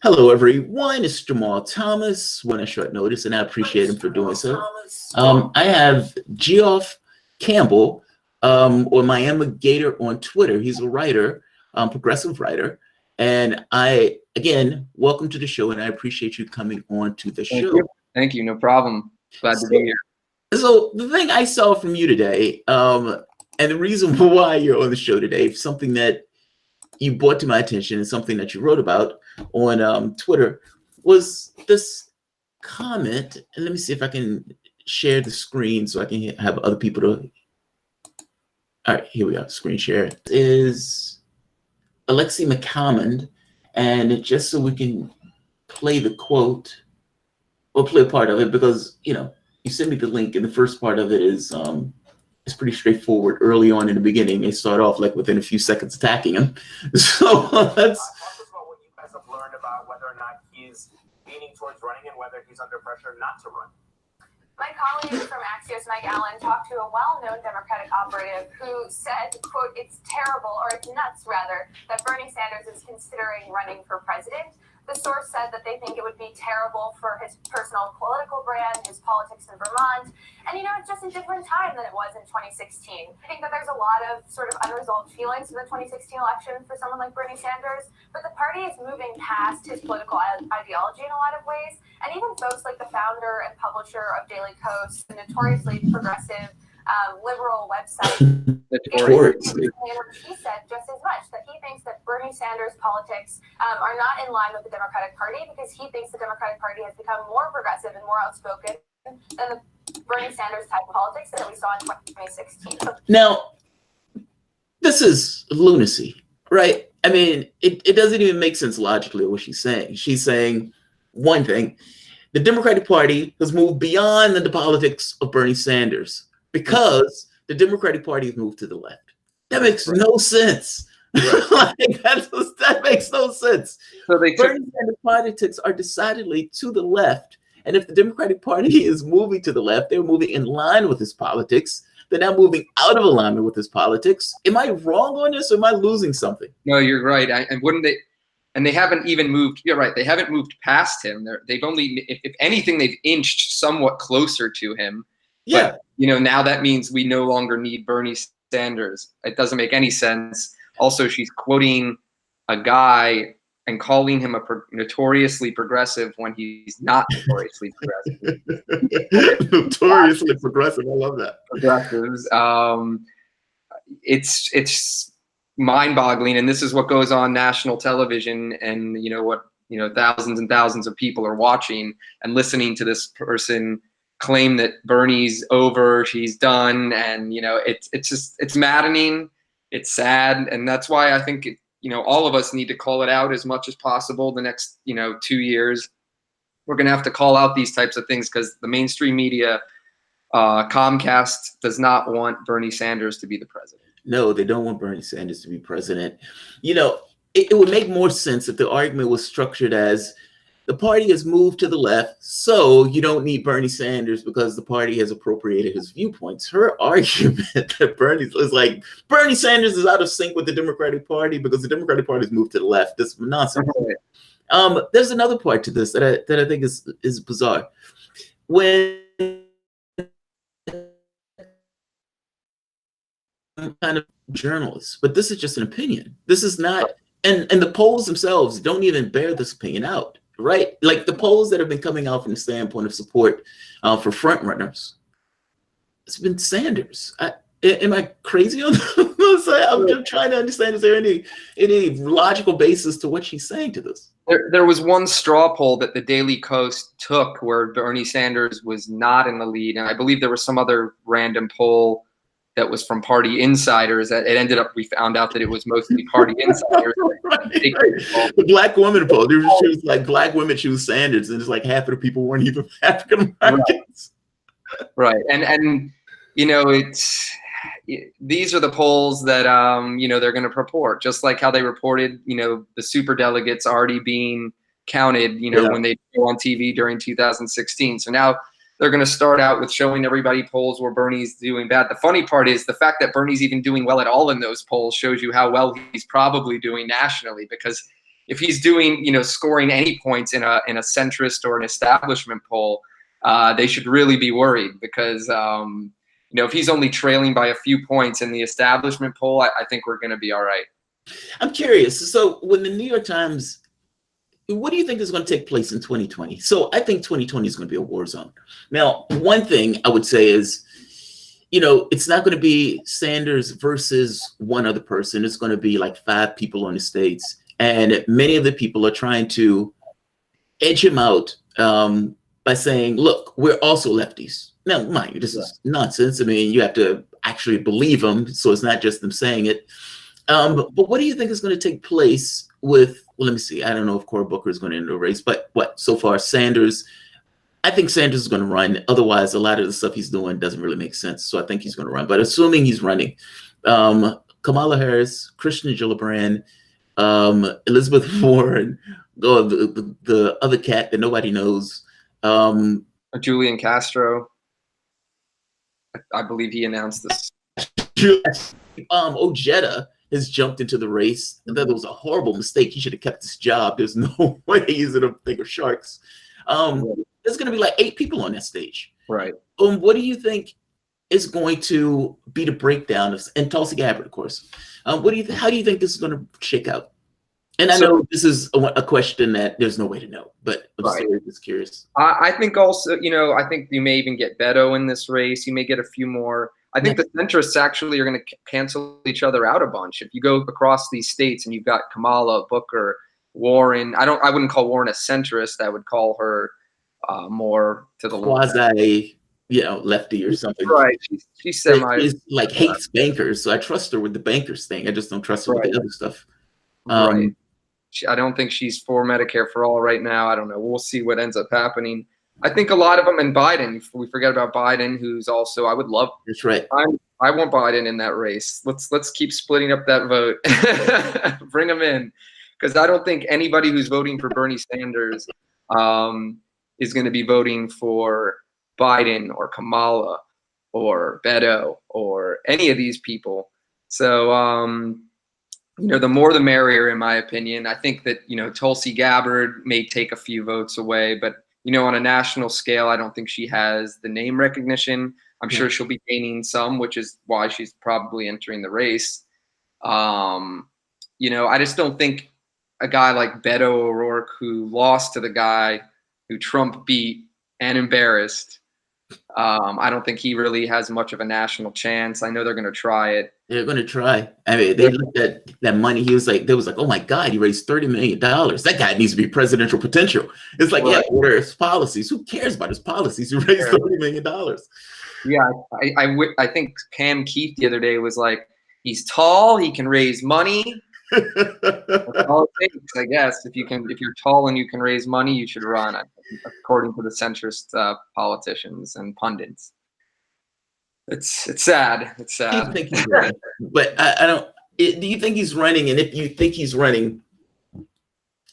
Hello, everyone. It's Jamal Thomas. Went on short notice, and I appreciate him for doing so. I have Geoff Campbell, or Miami Gator on Twitter. He's a writer, progressive writer. And again, welcome to the show, and I appreciate you coming on to the show. Thank you. No problem. Glad to be here. So the thing I saw from you today, and the reason why you're on the show today, something that you brought to my attention and something that you wrote about on Twitter, was this comment. And let me see if I can share the screen so I can have other people to. All right, here we are. Screen share is Alexi McCommond, and just so we can play the quote or play a part of it, because you sent me the link, and the first part of it is it's pretty straightforward. Early on in the beginning, they start off like within a few seconds attacking him. So that's about what you guys have learned about whether or not he's leaning towards running and whether he's under pressure not to run. My colleague from Axios, Mike Allen, talked to a well-known Democratic operative who said, quote, "It's terrible, or it's nuts, rather, that Bernie Sanders is considering running for president." The source said that they think it would be terrible for his personal political brand, his politics in Vermont. And, it's just a different time than it was in 2016. I think that there's a lot of sort of unresolved feelings in the 2016 election for someone like Bernie Sanders, but the party is moving past his political ideology in a lot of ways. And even folks like the founder and publisher of Daily Kos, the notoriously progressive liberal website, he said just as much, that he thinks that Bernie Sanders' politics are not in line with the Democratic Party, because he thinks the Democratic Party has become more progressive and more outspoken than the Bernie Sanders type of politics that we saw in 2016. Now, this is lunacy, right? I mean, it doesn't even make sense logically what she's saying. She's saying one thing: the Democratic Party has moved beyond the politics of Bernie Sanders because the Democratic Party has moved to the left. That makes no sense. Right. that makes no sense. So Bernie Sanders politics are decidedly to the left. And if the Democratic Party is moving to the left, they're moving in line with his politics. They're now moving out of alignment with his politics. Am I wrong on this, or am I losing something? No, you're right. And wouldn't they? And they haven't even moved. You're right. They haven't moved past him. They've only, if anything, they've inched somewhat closer to him. Yeah. But, now that means we no longer need Bernie Sanders. It doesn't make any sense. Also, she's quoting a guy and calling him a notoriously progressive when he's not notoriously progressive. Notoriously progressive. I love that. Progressives. It's mind-boggling, and this is what goes on national television, and thousands and thousands of people are watching and listening to this person claim that Bernie's over, she's done, and it's maddening, it's sad, and that's why I think all of us need to call it out as much as possible. The next 2 years, we're going to have to call out these types of things, because the mainstream media, Comcast, does not want Bernie Sanders to be the president. No, they don't want Bernie Sanders to be president. It would make more sense if the argument was structured as the party has moved to the left, so you don't need Bernie Sanders because the party has appropriated his viewpoints. Her argument that Bernie Sanders is out of sync with the Democratic Party because the Democratic Party has moved to the left. This is nonsense. There's another part to this that I think is bizarre. When kind of journalists, but this is just an opinion. This is not, and the polls themselves don't even bear this opinion out, right? Like the polls that have been coming out from the standpoint of support for front runners, it's been Sanders. Am I crazy on this? I'm just trying to understand, is there any logical basis to what she's saying to this? There was one straw poll that the Daily Kos took where Bernie Sanders was not in the lead, and I believe there was some other random poll that was from party insiders. That it ended up, we found out that it was mostly party insiders. Right. The black woman poll, they choose like black women choose Sanders, and it's like half of the people weren't even African Americans. Right, and these are the polls that they're going to purport, just like how they reported the super delegates already being counted when they go on TV during 2016. So now they're going to start out with showing everybody polls where Bernie's doing bad. The funny part is the fact that Bernie's even doing well at all in those polls shows you how well he's probably doing nationally, because if he's doing, scoring any points in a centrist or an establishment poll, they should really be worried because, if he's only trailing by a few points in the establishment poll, I think we're going to be all right. I'm curious. So when the New York Times, what do you think is going to take place in 2020? So I think 2020 is going to be a war zone. Now, one thing I would say is, it's not going to be Sanders versus one other person. It's going to be like 5 people on the states. And many of the people are trying to edge him out by saying, look, we're also lefties. Now, mind you, this is nonsense. I mean, you have to actually believe them. So it's not just them saying it. But what do you think is going to take place with, well, let me see. I don't know if Cory Booker is going to enter the race, but so far Sanders, I think Sanders is going to run. Otherwise, a lot of the stuff he's doing doesn't really make sense. So I think he's going to run. But assuming he's running, Kamala Harris, Christian Gillibrand, Elizabeth Warren, the other cat that nobody knows, Julian Castro. I believe he announced this. Ojeda has jumped into the race. That was a horrible mistake. He should have kept his job. There's no way he's in a thing of sharks. There's going to be like 8 people on that stage. Right. What do you think is going to be the breakdown of, and Tulsi Gabbard, of course. How do you think this is going to shake out? And I know this is a question that there's no way to know, but I'm just curious. I think also, I think you may even get Beto in this race. You may get a few more. I think the centrists actually are going to cancel each other out a bunch. If you go across these states and you've got Kamala, Booker, Warren, I wouldn't call Warren a centrist. I would call her more to the quasi, lefty or something. Right. She's semi. She's like hates bankers, so I trust her with the bankers thing. I just don't trust her with the other stuff. Right. I don't think she's for Medicare for all right now. I don't know. We'll see what ends up happening. I think a lot of them, and Biden, we forget about Biden, who's also, I would love. That's right. I want Biden in that race. Let's keep splitting up that vote. Bring him in. Because I don't think anybody who's voting for Bernie Sanders is going to be voting for Biden or Kamala or Beto or any of these people. So, the more the merrier, in my opinion. I think that, Tulsi Gabbard may take a few votes away, but, on a national scale, I don't think she has the name recognition. I'm sure she'll be gaining some, which is why she's probably entering the race. I just don't think a guy like Beto O'Rourke, who lost to the guy who Trump beat and embarrassed, I don't think he really has much of a national chance. I know they're going to try it. They're going to try. I mean, they looked at that money. They was like, oh my God, he raised $30 million. That guy needs to be presidential potential. It's like, yeah, what are his policies? Who cares about his policies? He raised $30 million. Yeah, I think Pam Keith the other day was like, he's tall, he can raise money. That's all it takes, I guess. If you're tall and you can raise money, you should run, according to the centrist politicians and pundits. It's sad. It's sad. I think he's running, but I don't. Do you think he's running? And if you think he's running,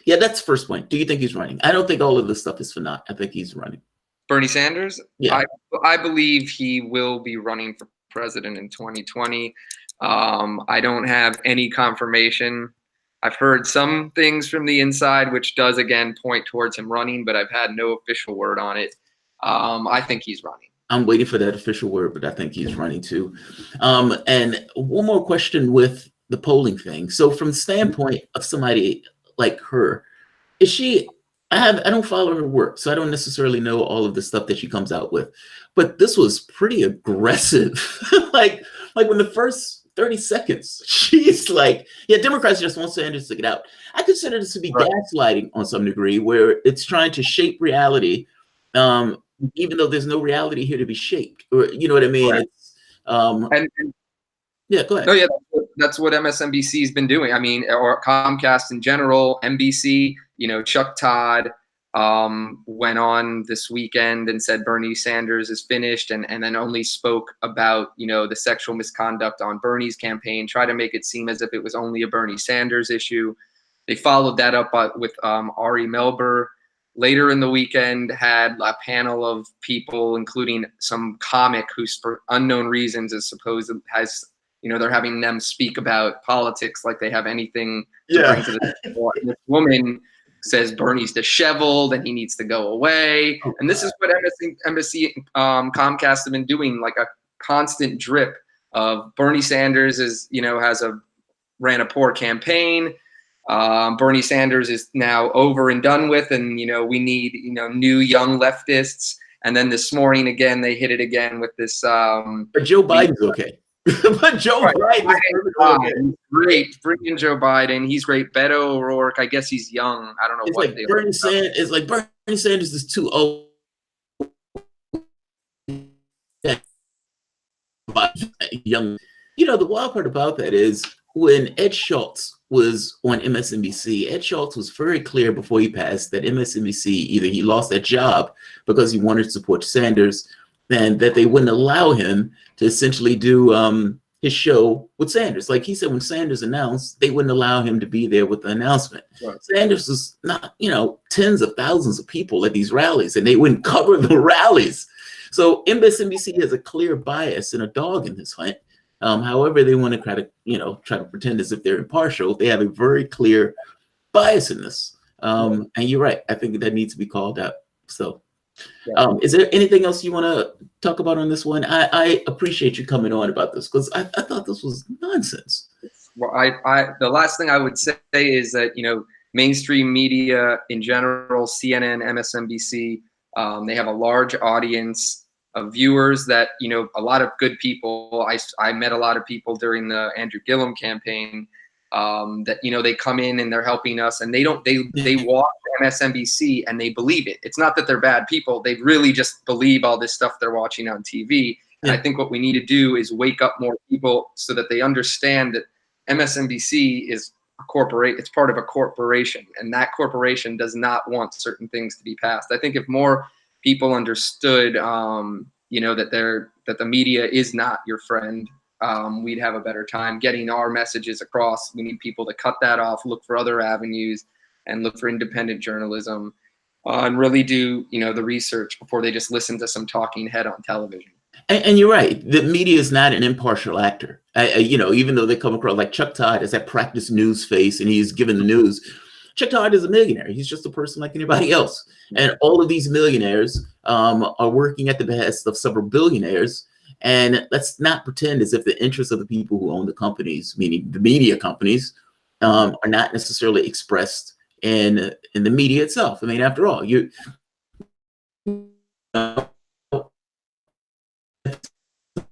yeah, that's the first point. Do you think he's running? I don't think all of this stuff is for naught. I think he's running. Bernie Sanders? Yeah. I believe he will be running for president in 2020. I don't have any confirmation. I've heard some things from the inside, which does again point towards him running, but I've had no official word on it. I think he's running. I'm waiting for that official word, but I think he's running too. And one more question with the polling thing. So from the standpoint of somebody like her, is she, I don't follow her work, so I don't necessarily know all of the stuff that she comes out with, but this was pretty aggressive. like when the first 30 seconds, she's like, yeah, Democrats just want Sanders to get out. I consider this to be gaslighting on some degree, where it's trying to shape reality, even though there's no reality here to be shaped, or you know what I mean? Right. It's, yeah, go ahead. No, yeah, that's what MSNBC has been doing. I mean, or Comcast in general, NBC, Chuck Todd went on this weekend and said Bernie Sanders is finished, and then only spoke about, the sexual misconduct on Bernie's campaign, try to make it seem as if it was only a Bernie Sanders issue. They followed that up with Ari Melber. Later in the weekend, had a panel of people, including some comic who, for unknown reasons, has you know, they're having them speak about politics like they have anything to bring to the table. And this woman says Bernie's disheveled and he needs to go away. And this is what MSNBC, Comcast have been doing, like a constant drip of Bernie Sanders is, you know, ran a poor campaign. Bernie Sanders is now over and done with, and, you know, we need, you know, new young leftists. And then this morning again, they hit it again with this. But Joe Biden's okay. But Joe Biden is okay. Great. Bring in Joe Biden. He's great. Beto O'Rourke. I guess he's young. I don't know what they Bernie Sanders. It's like Bernie Sanders is too old. Young. You know, the wild part about that is when Ed Schultz was on MSNBC, Ed Schultz was very clear before he passed that MSNBC, either he lost that job because he wanted to support Sanders, and that they wouldn't allow him to essentially do his show with Sanders. Like he said, when Sanders announced, they wouldn't allow him to be there with the announcement. Right. Sanders was not, you know, tens of thousands of people at these rallies, and they wouldn't cover the rallies. So MSNBC has a clear bias and a dog in this hunt. However, they want to try to pretend as if they're impartial. They have a very clear bias in this. And you're right. I think that needs to be called out. So is there anything else you want to talk about on this one? I appreciate you coming on about this because I thought this was nonsense. Well, the last thing I would say is that, you know, mainstream media in general, CNN, MSNBC, they have a large audience of viewers that, you know, a lot of good people. I met a lot of people during the Andrew Gillum campaign that, you know, they come in and they're helping us, and they watch MSNBC and they believe it. It's not that they're bad people. They really just believe all this stuff they're watching on TV. And I think what we need to do is wake up more people so that they understand that MSNBC is it's part of a corporation, and that corporation does not want certain things to be passed. I think if more people understood, you know, that the media is not your friend, we'd have a better time getting our messages across. We need people to cut that off, look for other avenues, and look for independent journalism, and really do, you know, the research before they just listen to some talking head on television. And you're right. The media is not an impartial actor. You know, even though they come across like Chuck Todd as that practice news face and he's given the news, Chuck Todd is a millionaire. He's just a person like anybody else. And all of these millionaires are working at the behest of several billionaires. And let's not pretend as if the interests of the people who own the companies, meaning the media companies, are not necessarily expressed in the media itself. I mean, after all,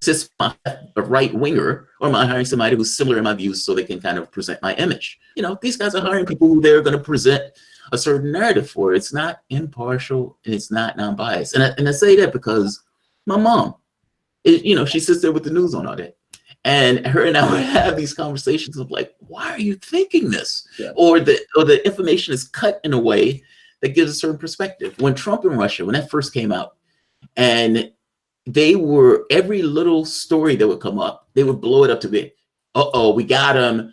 just a right winger, or am I hiring somebody who's similar in my views so they can kind of present my image? You know, these guys are hiring people who they're going to present a certain narrative for. It's not impartial and it's not non-biased. And I say that because my mom, you know, she sits there with the news on all day. And her and I would have these conversations of like, why are you thinking this? Yeah. Or the information is cut in a way that gives a certain perspective. When Trump and Russia, when that first came out, and every little story that would come up, they would blow it up to be, uh-oh, we got him.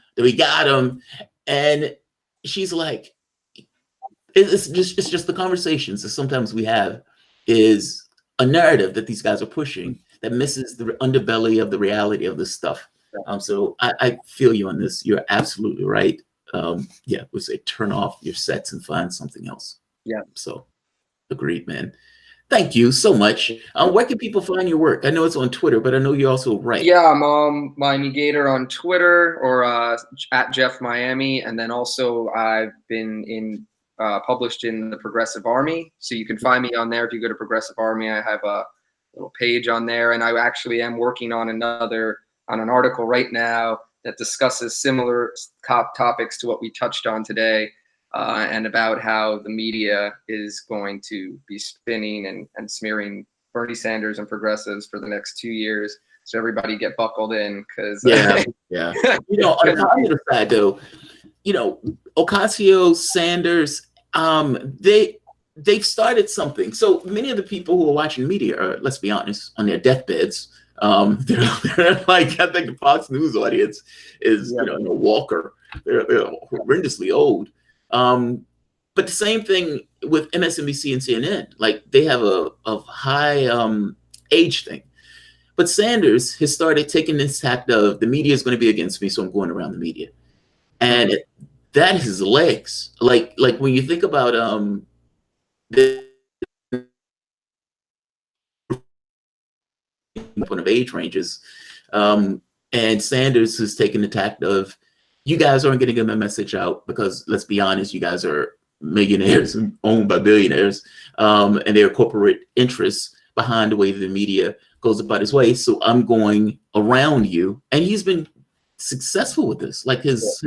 And she's like, it's just the conversations that sometimes we have is a narrative that these guys are pushing that misses the underbelly of the reality of this stuff. So I feel you on this. You're absolutely right. We say turn off your sets and find something else. Yeah. So agreed, man. Thank you so much. Where can people find your work? I know it's on Twitter, but I know you also write. Yeah, I'm Miami Gator on Twitter, or at Geoff Miami, and then also I've been published in the Progressive Army, so you can find me on there. If you go to Progressive Army, I have a little page on there, and I actually am working on an article right now that discusses similar topics to what we touched on today. And about how the media is going to be spinning and smearing Bernie Sanders and progressives for the next 2 years. So everybody get buckled in, because yeah. You know, on the other side though, you know, Ocasio, Sanders, they've started something. So many of the people who are watching media are, let's be honest, on their deathbeds. They're like, I think the Fox News audience is, you know, Walker. They're horrendously old. But the same thing with MSNBC and CNN, like they have a high age thing. But Sanders has started taking this tact of the media is going to be against me, so I'm going around the media, and that is legs. Like when you think about the of age ranges, and Sanders has taken the tact of, you guys aren't getting my message out because, let's be honest, you guys are millionaires owned by billionaires, and there are corporate interests behind the way the media goes about his way. So I'm going around you, and he's been successful with this. Like his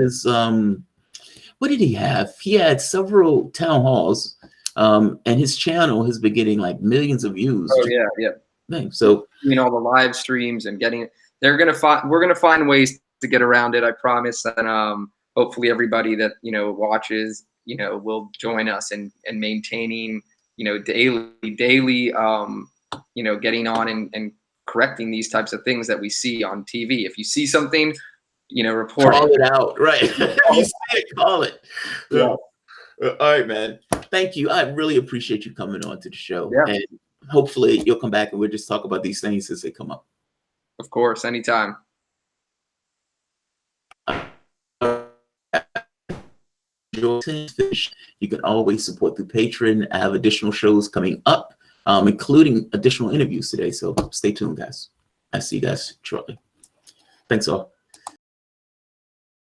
what did he have? He had several town halls, and his channel has been getting like millions of views. Oh yeah. So all the live streams and getting, we're gonna find ways to get around it, I promise. And hopefully everybody that watches will join us in maintaining daily getting on and correcting these types of things that we see on TV. If you see something, report call it out, right? You see it, call it. Yeah. All right, man. Thank you. I really appreciate you coming on to the show. Yeah. And hopefully you'll come back and we'll just talk about these things as they come up. Of course, anytime. You can always support through Patreon. I have additional shows coming up, including additional interviews today. So stay tuned, guys. I'll see you guys shortly. Thanks all.